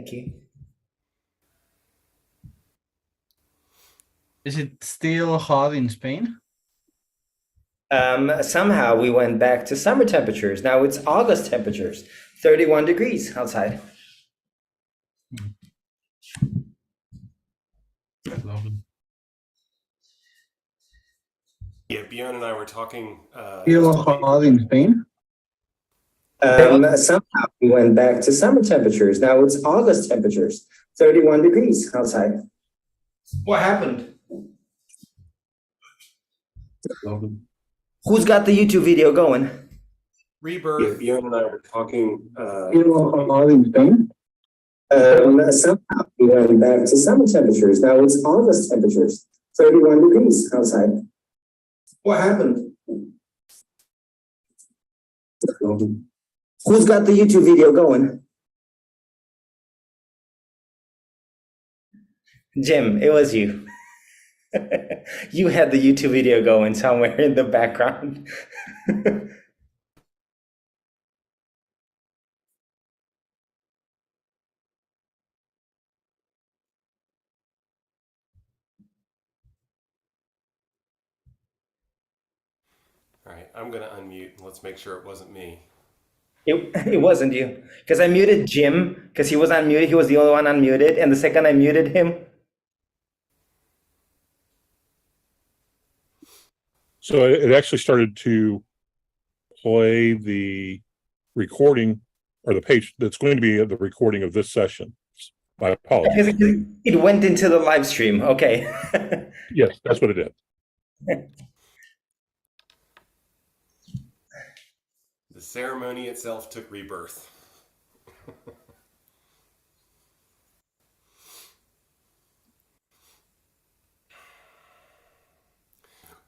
Thank you. Is it still hot in Spain? Somehow we went back to summer temperatures. Now it's August temperatures, 31 degrees outside. Lovely. Yeah, Bjorn and I were talking Still yesterday. hot in Spain? Somehow we went back to summer temperatures. Now it's August temperatures, 31 degrees outside. What happened? Lovely. Who's got the YouTube video going? Rebirth. Yeah, Bjorn and I were talking. Still hot in Spain? Somehow we went back to summer temperatures. Now it's August temperatures, 31 degrees outside. What happened? Lovely. Who's got the YouTube video going? Jim, it was you. You had the YouTube video going somewhere in the background. All right, I'm gonna unmute and let's make sure it wasn't me. It wasn't you. Because I muted Jim because he was unmuted. He was the only one unmuted. And the second I muted him. So it actually started to play the recording or the page that's going to be the recording of this session. My apologies. It went into the live stream. Okay. Yes, that's what it did. The ceremony itself took rebirth.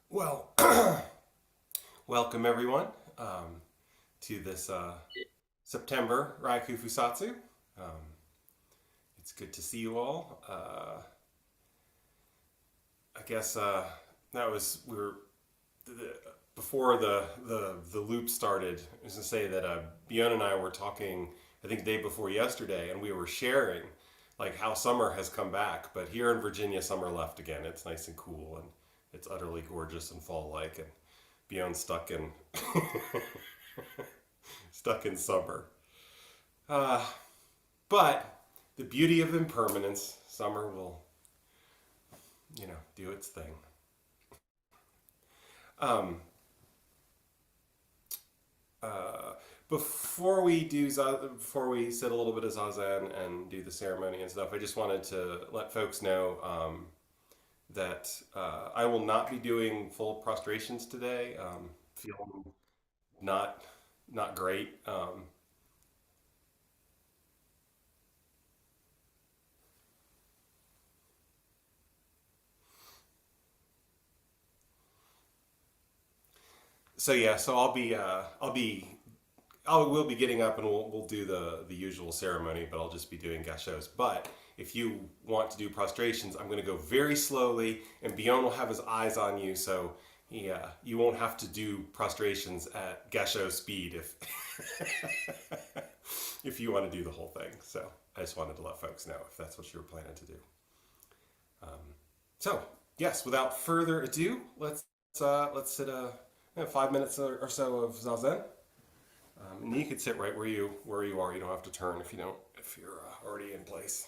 Well, welcome everyone to this September Ryaku Fusatsu. It's good to see you all. I guess before the loop started. I was gonna say that Bjorn and I were talking, I think the day before yesterday, and we were sharing like how summer has come back. But here in Virginia, summer left again. It's nice and cool, and it's utterly gorgeous and fall-like. And Bjorn's stuck in stuck in summer. But the beauty of impermanence, summer will, do its thing. Before we sit a little bit of Zazen and do the ceremony and stuff, I just wanted to let folks know that I will not be doing full prostrations today. Feeling not great. So I will be getting up and we'll do the usual ceremony, but I'll just be doing gashos. But if you want to do prostrations, I'm going to go very slowly, and Bjorn will have his eyes on you, so you won't have to do prostrations at gasho speed if if you want to do the whole thing. So I just wanted to let folks know if that's what you were planning to do. So yes, without further ado, let's sit 5 minutes or so of Zazen. And you can sit right where you are. You don't have to turn if you're already in place.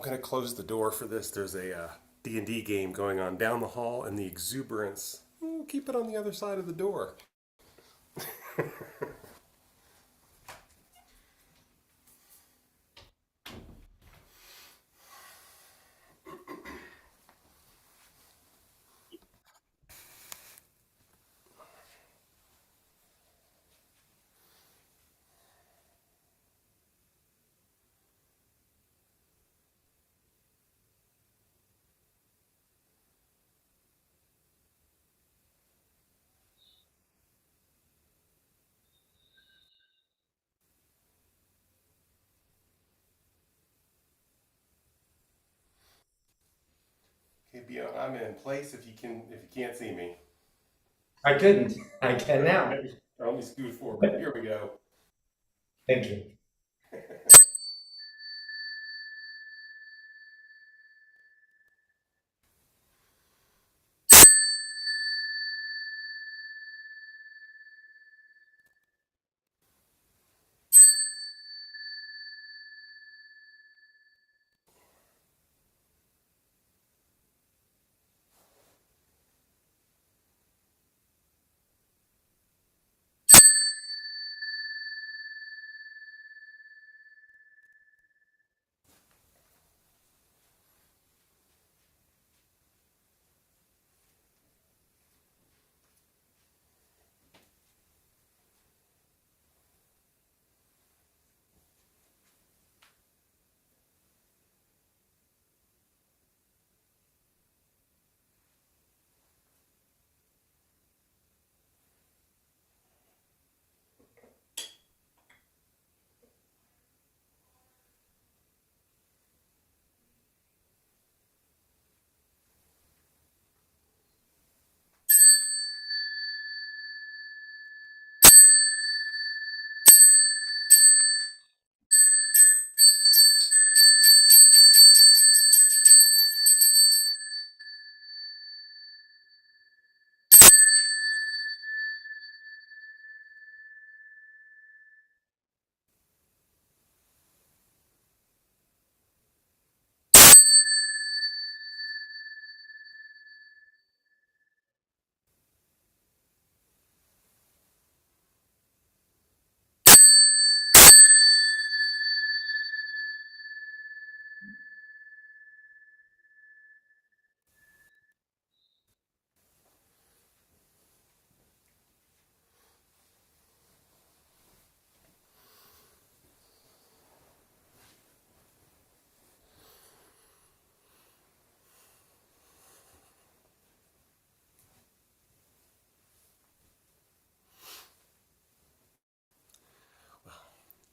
I'm gonna close the door for this. There's a D&D game going on down the hall, and the exuberance. Keep it on the other side of the door. Okay, Bjorn, I'm in place if you can't see me. I couldn't. I can now. Or let me scoot forward. Here we go. Thank you.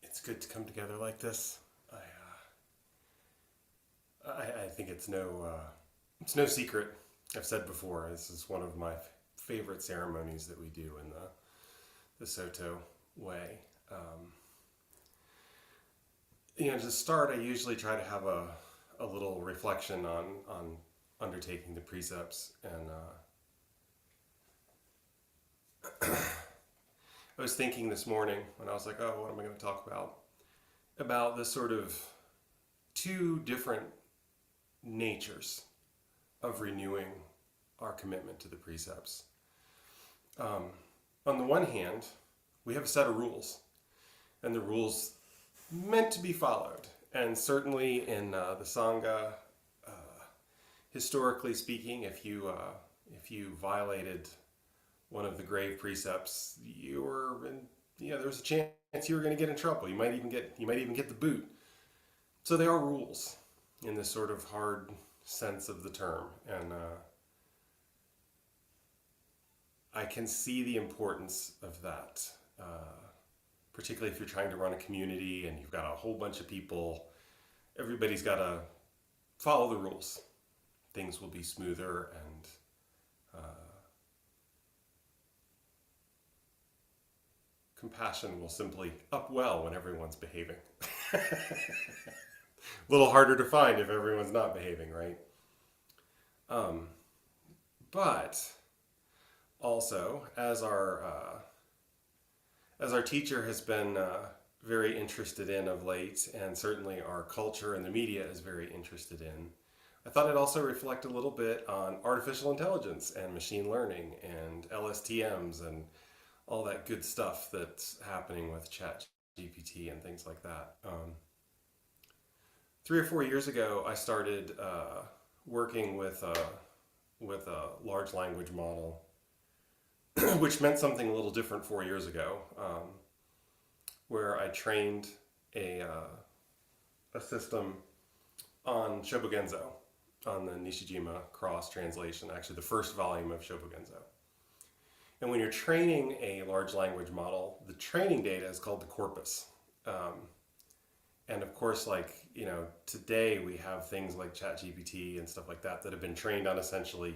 It's good to come together like this. I think it's no secret. I've said before, this is one of my favorite ceremonies that we do in the Soto way. To start, I usually try to have a little reflection on undertaking the precepts, and I was thinking this morning when I was like, oh, what am I going to talk about? About the sort of two different natures of renewing our commitment to the precepts. On the one hand, we have a set of rules, and the rules meant to be followed. And certainly in the Sangha, historically speaking, if you violated one of the grave precepts, there was a chance you were going to get in trouble. You might even get the boot. So they are rules in this sort of hard sense of the term, and I can see the importance of that, particularly if you're trying to run a community and you've got a whole bunch of people. Everybody's got to follow the rules. Things will be smoother, and compassion will simply upwell when everyone's behaving. A little harder to find if everyone's not behaving, right? But also, as our teacher has been very interested in of late, and certainly our culture and the media is very interested in. I thought it'd also reflect a little bit on artificial intelligence and machine learning and LSTMs and all that good stuff that's happening with ChatGPT and things like that. 3 or 4 years ago, I started working with a large language model, which meant something a little different 4 years ago, where I trained a system on Shobogenzo, on the Nishijima cross translation, actually the first volume of Shobogenzo. And when you're training a large language model, the training data is called the corpus. And of course, today we have things like ChatGPT and stuff like that that have been trained on essentially,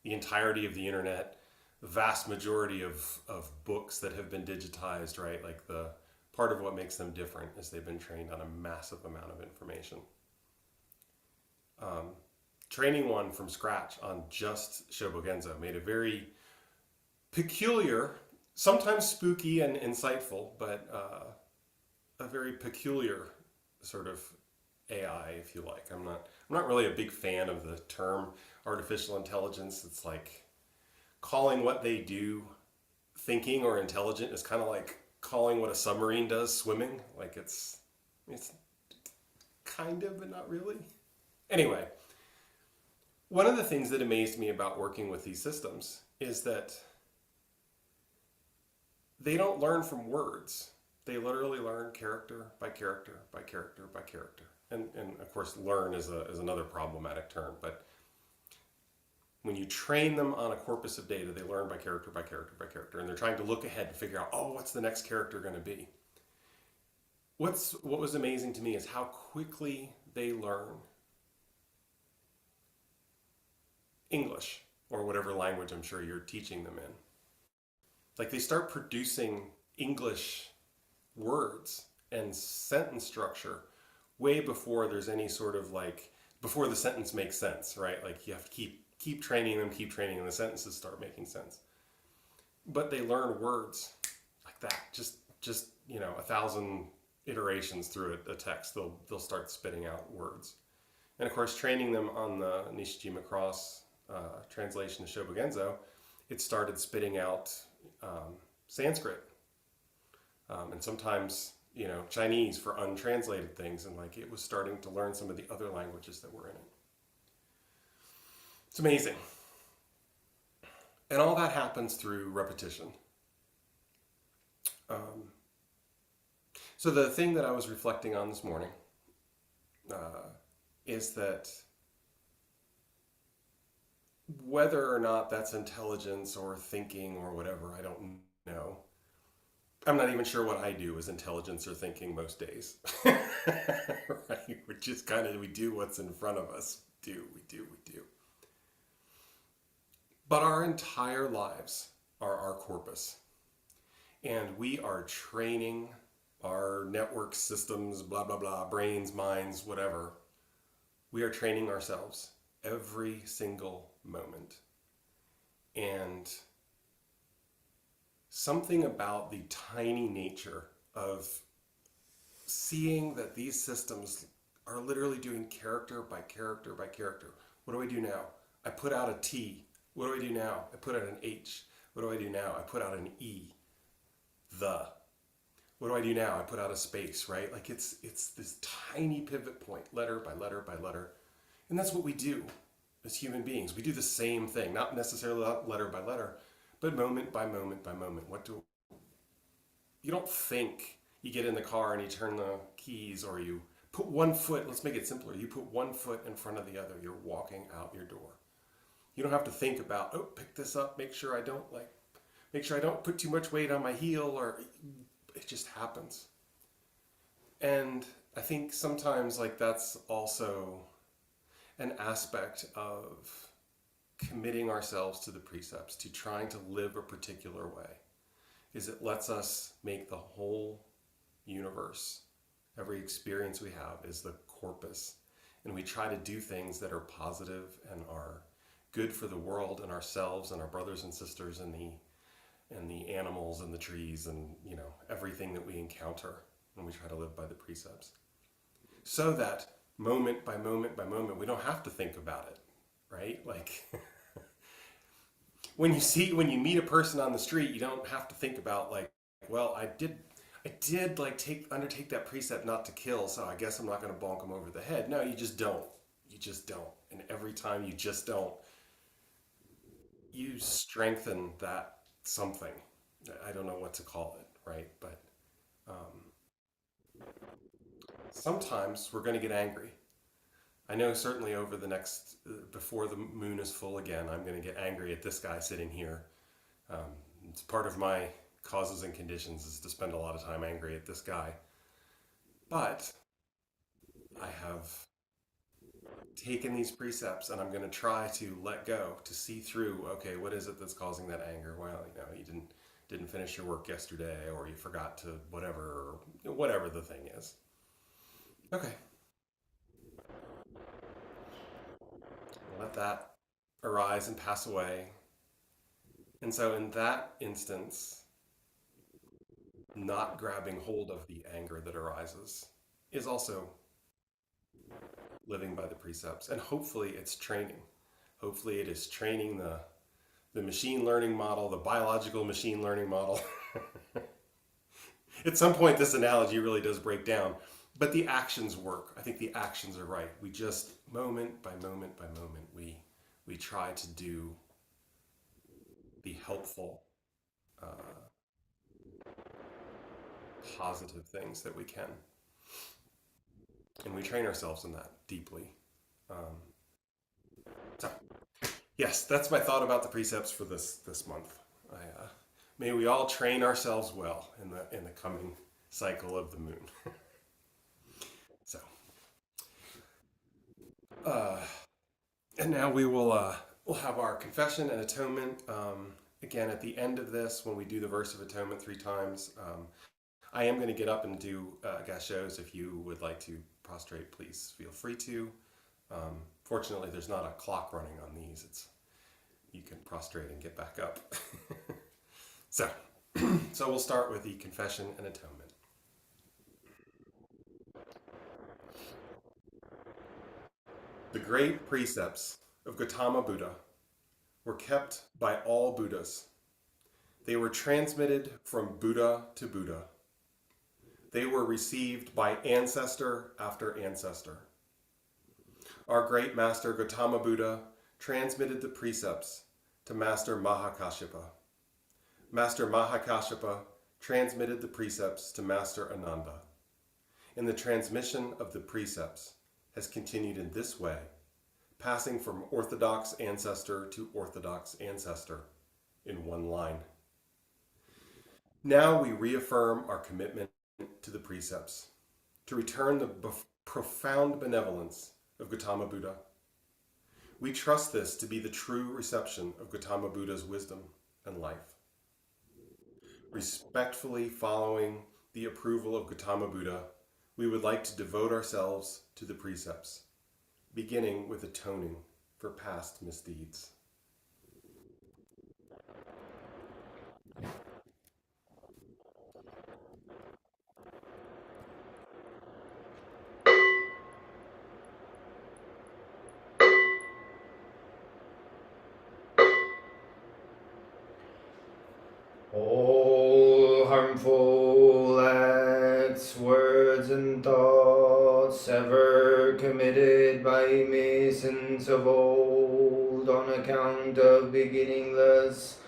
the entirety of the internet, the vast majority of books that have been digitized, right? Like the part of what makes them different is they've been trained on a massive amount of information. Training one from scratch on just Shobogenzo made a very peculiar, sometimes spooky and insightful, but a very peculiar sort of AI, if you like. I'm not really a big fan of the term artificial intelligence. It's like calling what they do thinking or intelligent is kind of like calling what a submarine does swimming. Like it's kind of, but not really. Anyway, one of the things that amazed me about working with these systems is that they don't learn from words. They literally learn character by character by character by character. And of course, learn is another problematic term, but when you train them on a corpus of data, they learn by character by character by character, and they're trying to look ahead and figure out, what's the next character going to be? What was amazing to me is how quickly they learn English, or whatever language I'm sure you're teaching them in. Like they start producing English words and sentence structure way before there's any sort of before the sentence makes sense, right? Like you have to keep training them, and the sentences start making sense. But they learn words like that, just 1,000 iterations through a text, they'll start spitting out words. And of course, training them on the Nishijima cross translation of Shobogenzo, it started spitting out Sanskrit, and sometimes Chinese for untranslated things, and it was starting to learn some of the other languages that were in it. It's amazing. And all that happens through repetition. So the thing that I was reflecting on this morning is that whether or not that's intelligence or thinking or whatever, I don't know. I'm not even sure what I do is intelligence or thinking most days. Right? We're just we do what's in front of us. We do. But our entire lives are our corpus. And we are training our network systems, blah, blah, blah, brains, minds, whatever. We are training ourselves every single moment. And something about the tiny nature of seeing that these systems are literally doing character by character by character. What do I do now? I put out a T. What do I do now? I put out an H. What do I do now? I put out an E. The. What do I do now? I put out a space, right? It's this tiny pivot point, letter by letter by letter. And that's what we do as human beings. We do the same thing, not necessarily letter by letter, but moment by moment by moment. You don't think. You get in the car and you turn the keys, or you put one foot, let's make it simpler. You put one foot in front of the other. You're walking out your door. You don't have to think about, pick this up, make sure I don't put too much weight on my heel, or it just happens. And I think sometimes that's also an aspect of committing ourselves to the precepts, to trying to live a particular way, is it lets us make the whole universe, every experience we have is the corpus. And we try to do things that are positive and are good for the world and ourselves and our brothers and sisters and the animals and the trees and everything that we encounter. and we try to live by the precepts. So that moment by moment by moment, we don't have to think about it, right? Like when you meet a person on the street, you don't have to think about like, well, I did like undertake that precept not to kill, so I guess I'm not going to bonk him over the head. No, you just don't. You just don't. And every time you just don't, you strengthen that something. I don't know what to call it, right? But sometimes we're going to get angry. I know certainly over the next, before the moon is full again, I'm going to get angry at this guy sitting here. It's part of my causes and conditions is to spend a lot of time angry at this guy. But I have taken these precepts and I'm going to try to let go, to see through, okay, what is it that's causing that anger? Well, you didn't finish your work yesterday, or you forgot to whatever, or whatever the thing is. Okay. Let that arise and pass away. And so in that instance, not grabbing hold of the anger that arises is also living by the precepts. And hopefully it's training. Hopefully it is training the machine learning model, the biological machine learning model. At some point, this analogy really does break down, but the actions work. I think the actions are right. We just, moment by moment by moment, we try to do the helpful, positive things that we can. And we train ourselves in that deeply. So, yes, that's my thought about the precepts for this month. May we all train ourselves well in the coming cycle of the moon. So, and now we'll have our confession and atonement. Again, at the end of this, when we do the verse of atonement 3 times, I am going to get up and do gashos. If you would like to prostrate, please feel free to. Fortunately, there's not a clock running on these. You can prostrate and get back up. So we'll start with the confession and atonement. The great precepts of Gautama Buddha were kept by all Buddhas. They were transmitted from Buddha to Buddha. They were received by ancestor after ancestor. Our great master Gautama Buddha transmitted the precepts to Master Mahakashyapa. Master Mahakashyapa transmitted the precepts to Master Ananda. And the transmission of the precepts has continued in this way, passing from orthodox ancestor to orthodox ancestor in one line. Now we reaffirm our commitment to the precepts, to return the profound benevolence of Gautama Buddha. We trust this to be the true reception of Gautama Buddha's wisdom and life. Respectfully following the approval of Gautama Buddha, we would like to devote ourselves to the precepts, beginning with atoning for past misdeeds. All harmful acts, words, and thoughts ever committed by masons of old on account of beginningless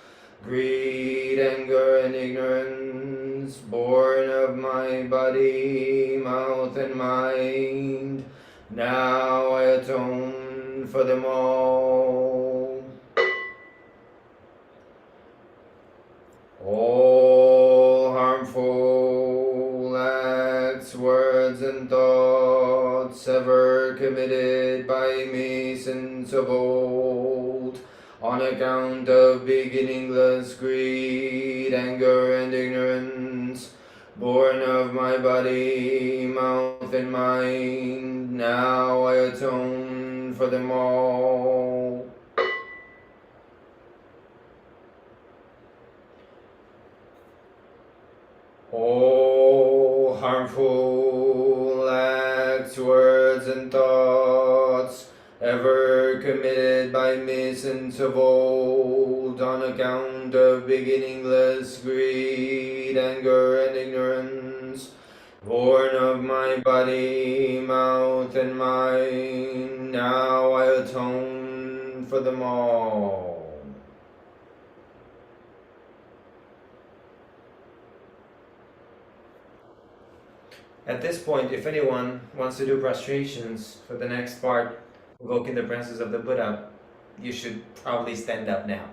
greed, anger, and ignorance, born of my body, mouth, and mind, now I atone for them all. All harmful acts, words, and thoughts ever committed by masons of old on account of beginningless greed, anger, and ignorance, born of my body, mouth, and mind, now I atone for them all. All harmful acts, words, and thoughts ever committed by me since of old, on account of beginningless greed, anger, and ignorance, born of my body, mouth, and mind, now I atone for them all. At this point, if anyone wants to do prostrations for the next part, invoking the presence of the Buddha, you should probably stand up now.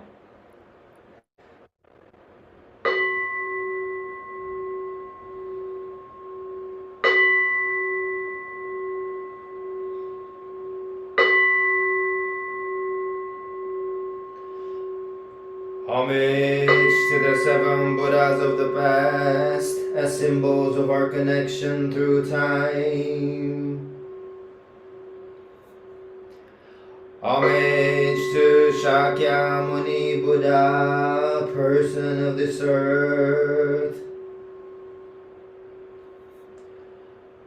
Homage to the 7 Buddhas of the past as symbols of our connection through time. Homage to Shakyamuni Buddha, person of this earth.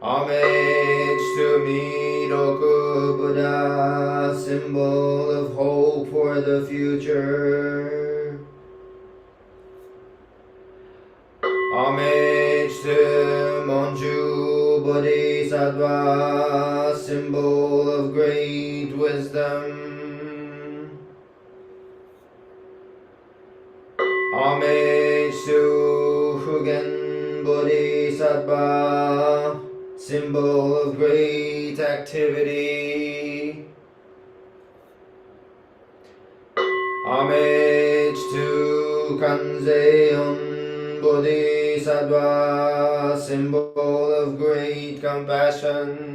Homage to Midoku Buddha, symbol of hope for the future. Homage to Monju Bodhisattva, symbol of great wisdom. Homage to Fugen Bodhisattva, symbol of great activity. Homage to Kanzeon Bodhisattva, symbol of great compassion.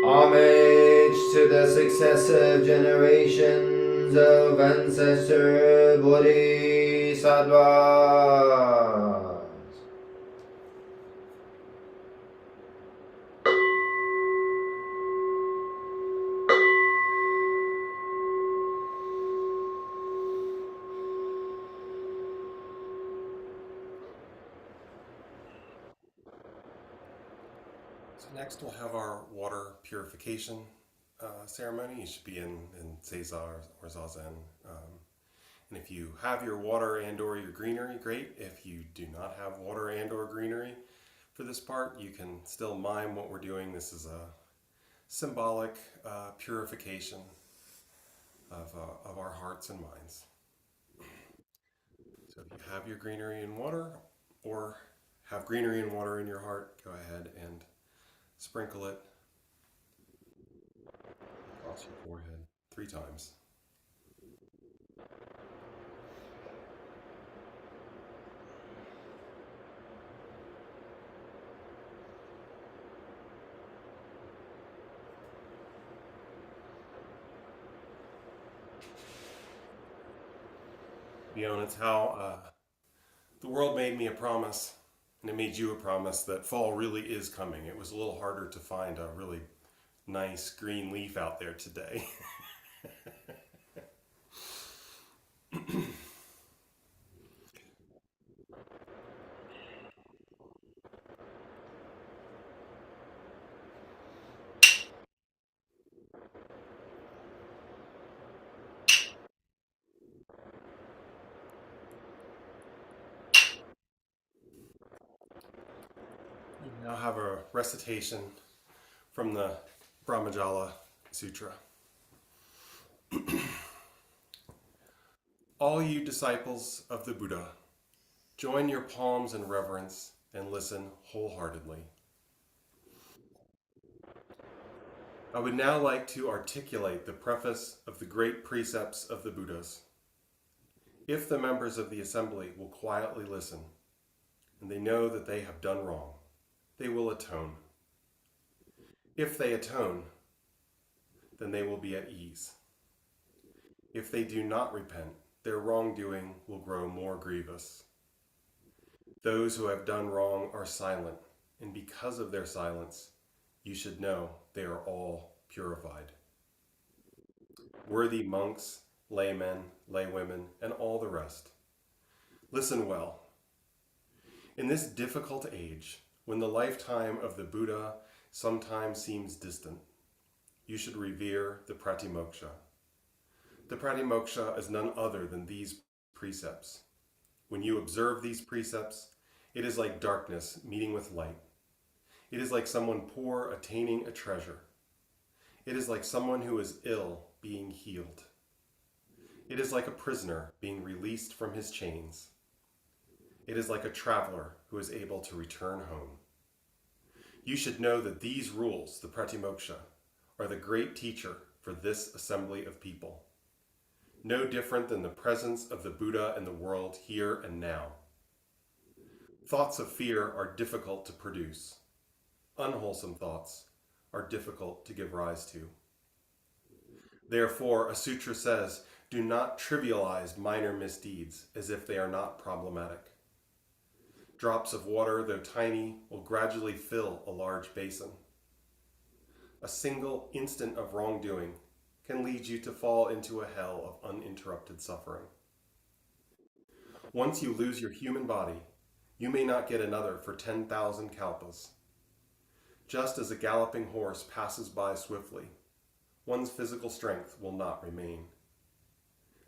Homage to the successive generations of ancestor Bodhisattvas. So next we'll have our water purification ceremony. You should be in Seiza or Zazen. And if you have your water and or your greenery, great. If you do not have water and or greenery for this part, you can still mime what we're doing. This is a symbolic purification of our hearts and minds. So if you have your greenery and water, or have greenery and water in your heart, go ahead and sprinkle it across your forehead 3 times. You know, and it's how the world made me a promise, and it made you a promise that fall really is coming. It was a little harder to find a really nice green leaf out there today. We now have a recitation from the Brahmajala Sutra. All you disciples of the Buddha, join your palms in reverence and listen wholeheartedly. I would now like to articulate the preface of the great precepts of the Buddhas. If the members of the assembly will quietly listen, and they know that they have done wrong, they will atone. If they atone, then they will be at ease. If they do not repent, their wrongdoing will grow more grievous. Those who have done wrong are silent, and because of their silence, you should know they are all purified. Worthy monks, laymen, laywomen, and all the rest, listen well. In this difficult age, when the lifetime of the Buddha sometimes seems distant, you should revere the Pratimoksha. The Pratimoksha is none other than these precepts. When you observe these precepts, it is like darkness meeting with light. It is like someone poor attaining a treasure. It is like someone who is ill being healed. It is like a prisoner being released from his chains. It is like a traveler who is able to return home. You should know that these rules, the Pratimoksha, are the great teacher for this assembly of people. No different than the presence of the Buddha in the world here and now. Thoughts of fear are difficult to produce. Unwholesome thoughts are difficult to give rise to. Therefore, a sutra says, do not trivialize minor misdeeds as if they are not problematic. Drops of water, though tiny, will gradually fill a large basin. A single instant of wrongdoing can lead you to fall into a hell of uninterrupted suffering. Once you lose your human body, you may not get another for 10,000 kalpas. Just as a galloping horse passes by swiftly, one's physical strength will not remain.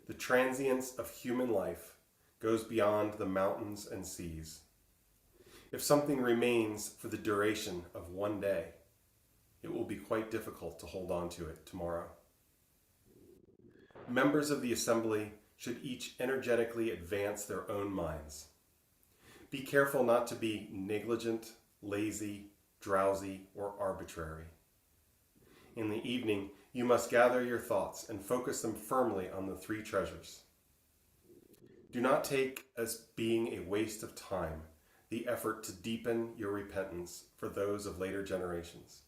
The transience of human life goes beyond the mountains and seas. If something remains for the duration of one day, it will be quite difficult to hold on to it tomorrow. Members of the assembly should each energetically advance their own minds. Be careful not to be negligent, lazy, drowsy, or arbitrary. In the evening, you must gather your thoughts and focus them firmly on the three treasures. Do not take as being a waste of time the effort to deepen your repentance for those of later generations.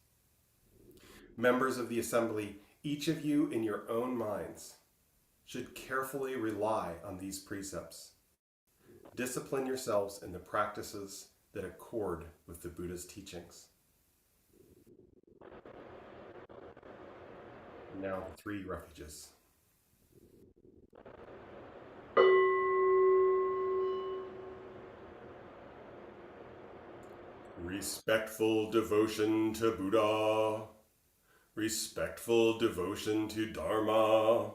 Members of the assembly, each of you in your own minds should carefully rely on these precepts. Discipline yourselves in the practices that accord with the Buddha's teachings. Now the three refuges. Respectful devotion to Buddha. Respectful devotion to Dharma.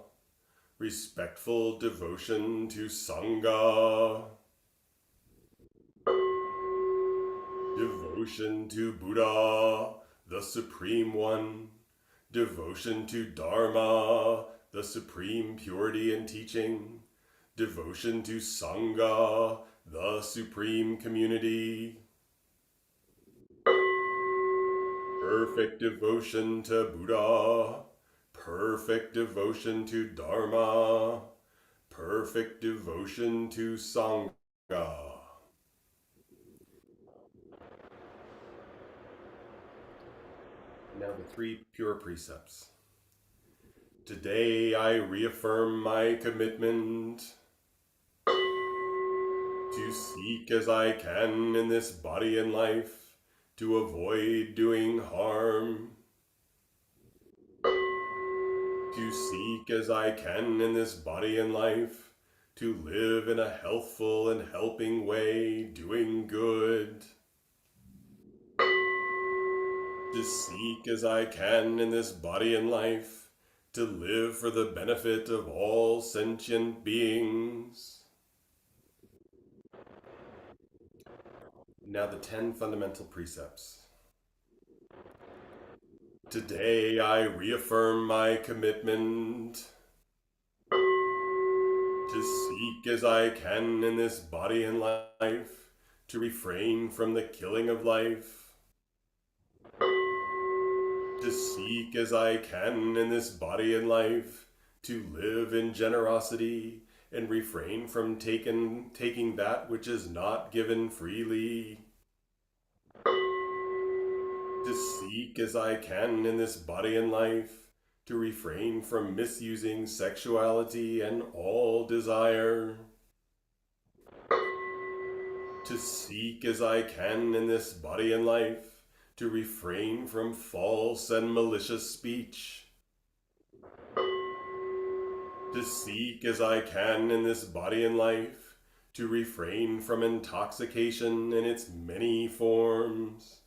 Respectful devotion to Sangha. Devotion to Buddha, the Supreme One. Devotion to Dharma, the supreme purity and teaching. Devotion to Sangha, the supreme community. Perfect devotion to Buddha. Perfect devotion to Dharma. Perfect devotion to Sangha. Now the three pure precepts. Today I reaffirm my commitment to seek as I can in this body and life to avoid doing harm. To seek as I can in this body and life to live in a healthful and helping way, doing good. To seek as I can in this body and life to live for the benefit of all sentient beings. Now the 10 fundamental precepts. Today I reaffirm my commitment to seek as I can in this body and life to refrain from the killing of life. To seek as I can in this body and life to live in generosity and refrain from taking that which is not given freely. To seek as I can in this body and life to refrain from misusing sexuality and all desire. To seek as I can in this body and life to refrain from false and malicious speech. To seek as I can in this body and life to refrain from intoxication in its many forms,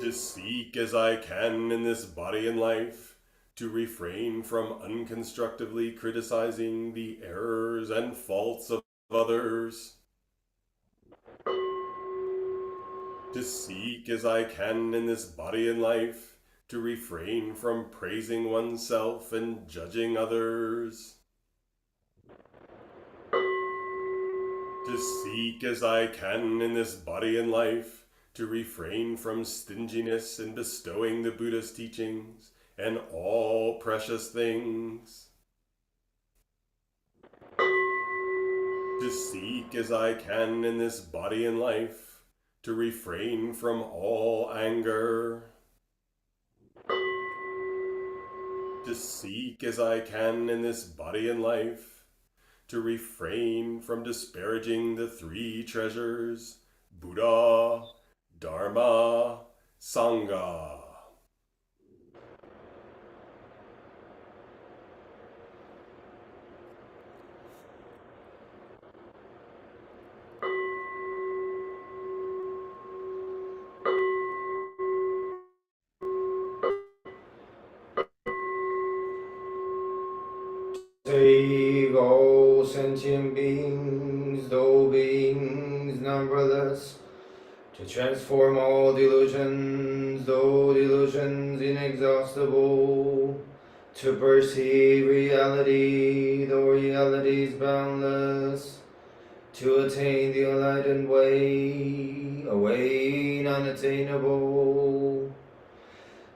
to seek as I can in this body and life, to refrain from unconstructively criticizing the errors and faults of others, to seek as I can in this body and life, to refrain from praising oneself and judging others, to seek as I can in this body and life, to refrain from stinginess in bestowing the Buddha's teachings and all precious things, to seek as I can in this body and life, to refrain from all anger, to seek as I can in this body and life, to refrain from disparaging the three treasures, Buddha, Dharma, Sangha. Save all sentient beings, though beings numberless, to transform all delusions, though delusions inexhaustible, to perceive reality, though reality is boundless, to attain the enlightened way, a way unattainable,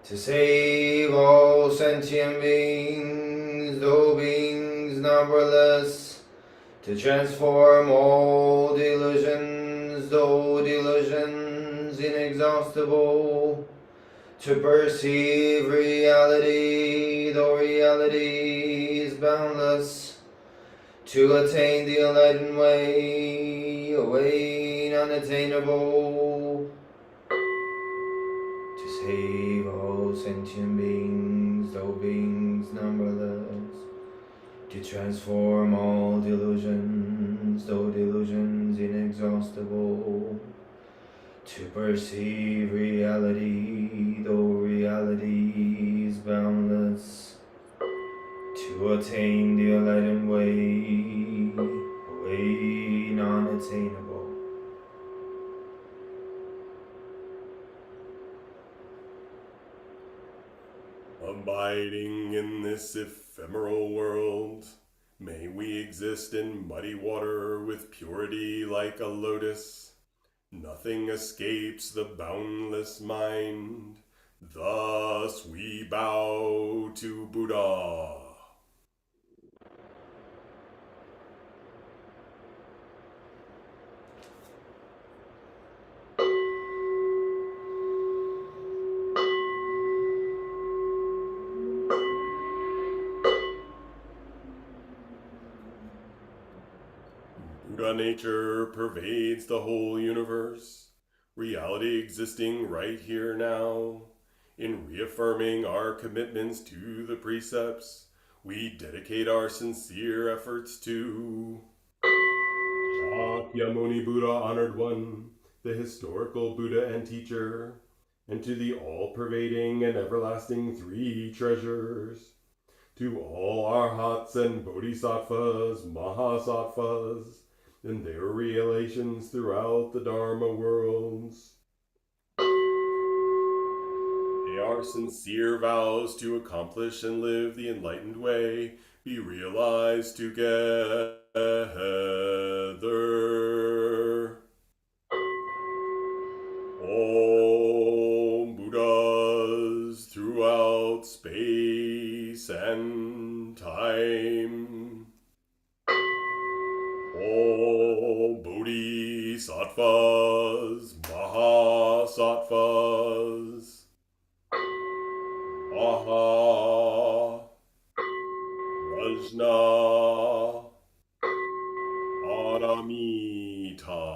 to save all sentient beings, though beings numberless, to transform all delusions, though delusions inexhaustible, to perceive reality, though reality is boundless, to attain the enlightened way, a way unattainable, to save all sentient beings, though beings numberless, to transform all delusions, though delusions inexhaustible, to perceive reality, though reality is boundless, to attain the enlightened way, a way non-attainable. Abiding in this ephemeral world, may we exist in muddy water with purity like a lotus. Nothing escapes the boundless mind. Thus we bow to Buddha. Buddha nature pervades the whole universe, reality existing right here now. In reaffirming our commitments to the precepts, we dedicate our sincere efforts to Shakyamuni Buddha, Honored One, the historical Buddha and teacher, and to the all-pervading and everlasting three treasures, to all arhats and bodhisattvas, mahasattvas, and their relations throughout the Dharma worlds. May our sincere vows to accomplish and live the enlightened way be realized together. Om Buddhas throughout space and time. Om Bodhisattvas, Mahasattvas, Aha, Rajna, Paramita.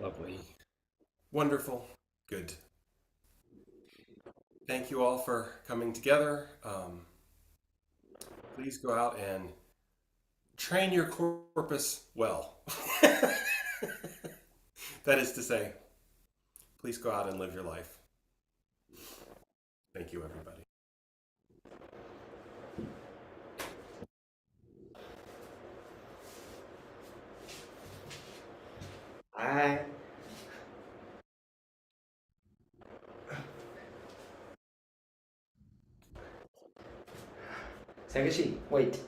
Lovely. Wonderful. Good. Thank you all for coming together. Please go out and train your corpus well. That is to say, please go out and live your life. Thank you, everybody. Bye. Sangashi, wait.